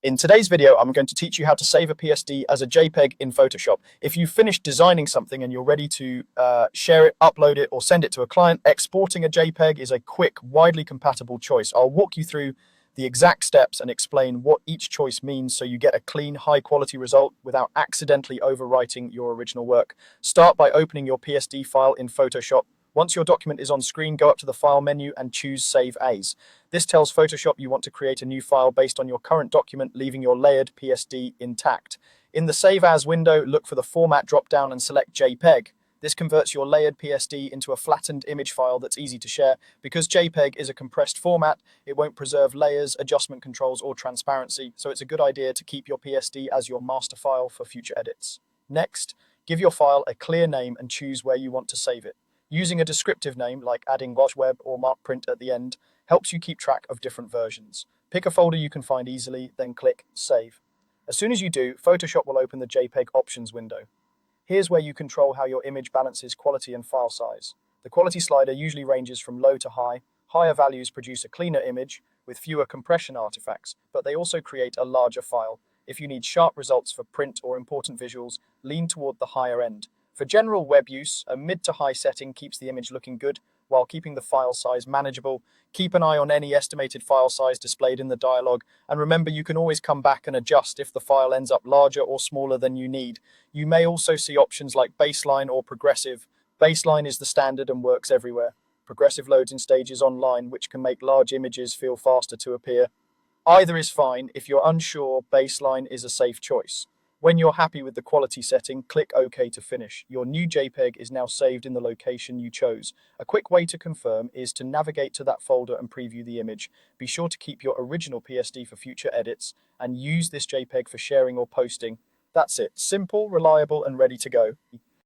In today's video, I'm going to teach you how to save a PSD as a JPEG in Photoshop. If you've finished designing something and you're ready to share it, upload it, or send it to a client, exporting a JPEG is a quick, widely compatible choice. I'll walk you through the exact steps and explain what each choice means so you get a clean, high-quality result without accidentally overwriting your original work. Start by opening your PSD file in Photoshop. Once your document is on screen, go up to the File menu and choose Save As. This tells Photoshop you want to create a new file based on your current document, leaving your layered PSD intact. In the Save As window, look for the Format drop-down and select JPEG. This converts your layered PSD into a flattened image file that's easy to share. Because JPEG is a compressed format, it won't preserve layers, adjustment controls, or transparency, so it's a good idea to keep your PSD as your master file for future edits. Next, give your file a clear name and choose where you want to save it. Using a descriptive name like adding web or mark print at the end helps you keep track of different versions. Pick a folder you can find easily, then click Save. As soon as you do, Photoshop will open the JPEG options window. Here's where you control how your image balances quality and file size. The quality slider usually ranges from low to high. Higher values produce a cleaner image with fewer compression artifacts, but they also create a larger file. If you need sharp results for print or important visuals, lean toward the higher end. For general web use, a mid to high setting keeps the image looking good while keeping the file size manageable. Keep an eye on any estimated file size displayed in the dialog, and remember you can always come back and adjust if the file ends up larger or smaller than you need. You may also see options like baseline or progressive. Baseline is the standard and works everywhere. Progressive loads in stages online, which can make large images feel faster to appear. Either is fine. If you're unsure, baseline is a safe choice. When you're happy with the quality setting, click OK to finish. Your new JPEG is now saved in the location you chose. A quick way to confirm is to navigate to that folder and preview the image. Be sure to keep your original PSD for future edits and use this JPEG for sharing or posting. That's it. Simple, reliable, and ready to go.